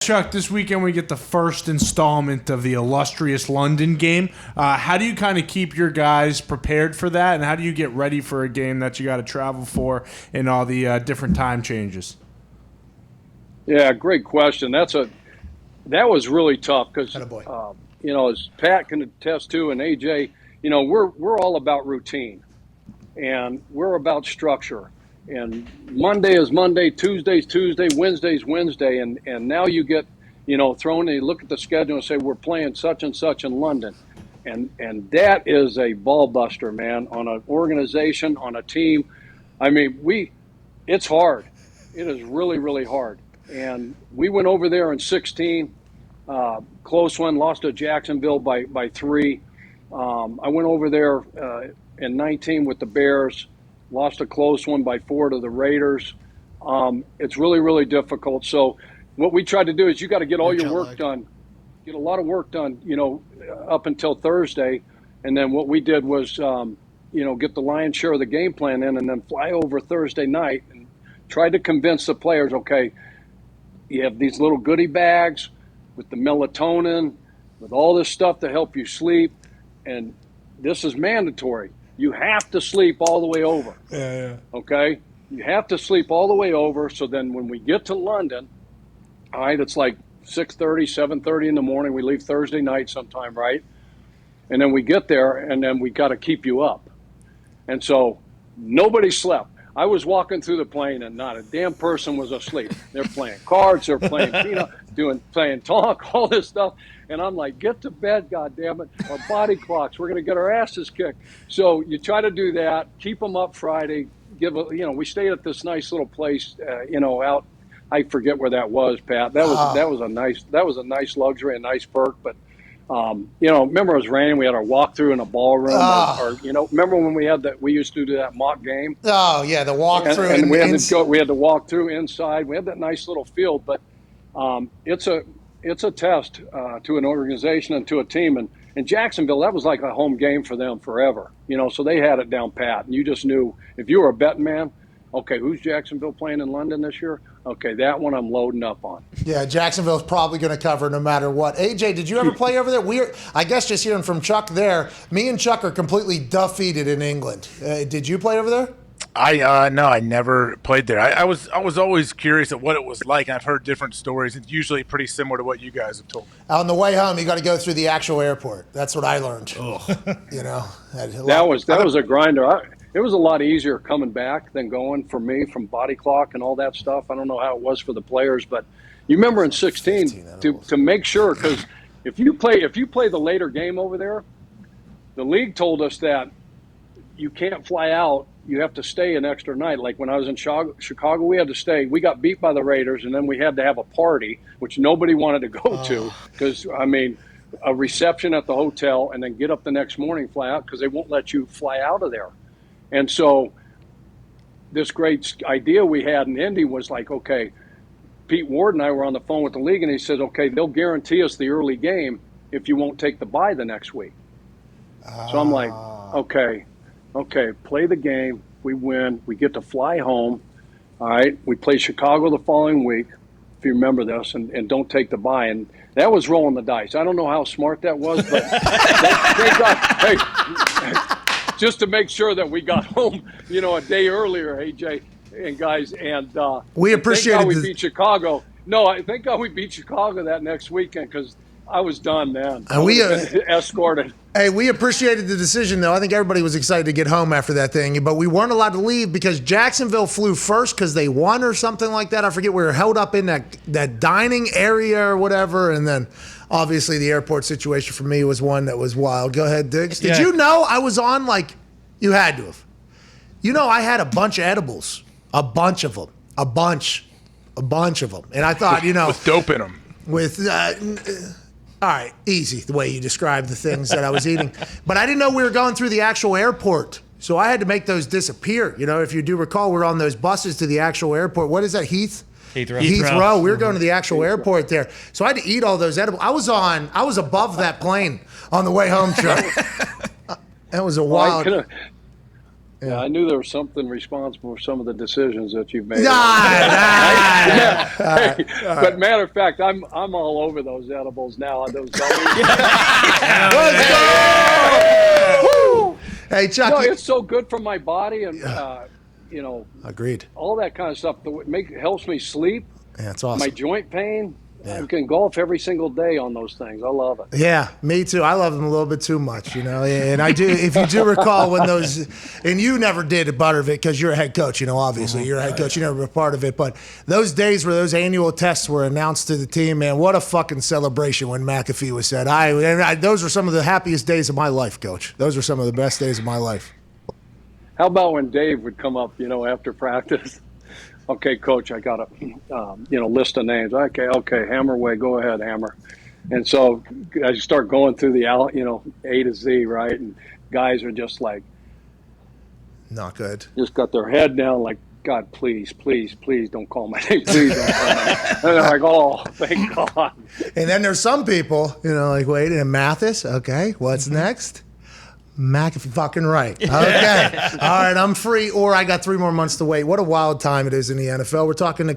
Chuck, this weekend we get the first installment of the illustrious London game. How do you kind of keep your guys prepared for that, and how do you get ready for a game that you got to travel for and all the different time changes? Yeah, great question. That was really tough because as Pat can attest to, and AJ, we're all about routine, and we're about structure. And Monday is Monday, Tuesday's Tuesday, Wednesday's Wednesday, and now you get, thrown and you look at the schedule and say we're playing such and such in London, and that is a ball buster, man, on an organization, on a team. I mean, it's hard. It is really, really hard. And we went over there in 16, close one, lost to Jacksonville by 3. I went over there in 19 with the Bears. Lost a close one by 4 to the Raiders. It's really, really difficult. So what we tried to do is you got to get all your work done, get a lot of work done, up until Thursday. And then what we did was, get the lion's share of the game plan in and then fly over Thursday night and try to convince the players, okay, you have these little goodie bags with the melatonin, with all this stuff to help you sleep. And this is mandatory. You have to sleep all the way over. Yeah. Okay? You have to sleep all the way over. So then when we get to London, all right, it's like 6:30, 7:30 in the morning. We leave Thursday night sometime, right? And then we get there, and then we got to keep you up. And so nobody slept. I was walking through the plane, and not a damn person was asleep. They're playing cards. They're playing playing talk, all this stuff. And I'm like, get to bed, goddammit. Our body clocks. We're going to get our asses kicked. So you try to do that. Keep them up Friday. We stayed at this nice little place, out. I forget where that was, Pat. That was a nice luxury, a nice perk. But remember it was raining. We had our walkthrough in a ballroom. Remember when we used to do that mock game? Oh yeah, the walkthrough. And we had to walk through inside. We had that nice little field, but it's a test to an organization and to a team. And in Jacksonville, that was like a home game for them forever. So they had it down pat. And you just knew if you were a betting man, okay, who's Jacksonville playing in London this year? Okay, that one I'm loading up on. Yeah, Jacksonville's probably going to cover no matter what. AJ, did you ever play over there? I guess just hearing from Chuck there, me and Chuck are completely defeated in England. Did you play over there? No, I never played there. I was always curious at what it was like. I've heard different stories. It's usually pretty similar to what you guys have told me. On the way home, you got to go through the actual airport. That's what I learned. That was a grinder. It was a lot easier coming back than going for me from body clock and all that stuff. I don't know how it was for the players, but you remember in 16 to make sure, because if you play the later game over there, the league told us that you can't fly out. You have to stay an extra night. Like when I was in Chicago, we had to stay. We got beat by the Raiders, and then we had to have a party, which nobody wanted to go to because, a reception at the hotel and then get up the next morning, fly out, because they won't let you fly out of there. And so this great idea we had in Indy was like, okay, Pete Ward and I were on the phone with the league, and he says, okay, they'll guarantee us the early game if you won't take the bye the next week. So I'm like, okay, play the game. We win. We get to fly home. All right. We play Chicago the following week, if you remember this, and don't take the bye. And that was rolling the dice. I don't know how smart that was, but just to make sure that we got home, a day earlier, AJ and guys. And we appreciate how we beat Chicago. No, I think how we beat Chicago that next weekend because I was done, man. And we escorted. Hey, we appreciated the decision, though. I think everybody was excited to get home after that thing, but we weren't allowed to leave because Jacksonville flew first because they won or something like that. I forget. We were held up in that dining area or whatever, and then obviously the airport situation for me was one that was wild. Go ahead, Diggs. Did you know I was on, you had to have. I had a bunch of edibles, a bunch of them, a bunch of them. And I thought, with dope in them. With, all right, easy, the way you described the things that I was eating. But I didn't know we were going through the actual airport. So I had to make those disappear. If you do recall, we're on those buses to the actual airport. What is that, Heathrow. We were going to the actual airport there. So I had to eat all those edibles. I was above that plane on the way home, Chuck. That was a wild. Yeah, I knew there was something responsible for some of the decisions that you've made. But matter of fact, I'm all over those edibles now. Those Let's go! Hey, Chuck. No, it's so good for my body, and agreed. All that kind of stuff. Helps me sleep. Yeah, it's awesome. My joint pain. Yeah. I can golf every single day on those things. I love it. Yeah, me too. I love them a little bit too much, And I do. If you do recall when those, and you never did a part of it because you're a head coach. Obviously you're a head coach. You never were part of it. But those days where those annual tests were announced to the team, man, what a fucking celebration when McAfee was said. Those were some of the happiest days of my life, Coach. Those were some of the best days of my life. How about when Dave would come up, after practice? Okay, Coach, I got a list of names. Okay, Hammer way, go ahead, Hammer. And so I start going through the A to Z, right? And guys are just like, not good. Just got their head down, like, God, please don't call my name. Please don't call my name. And they're like, oh, thank God. And then there's some people, like, wait, and Mathis, okay, what's next? McAfee, fucking right. Okay. All right, I'm free, or I got 3 more months to wait. What a wild time it is in the NFL. We're talking to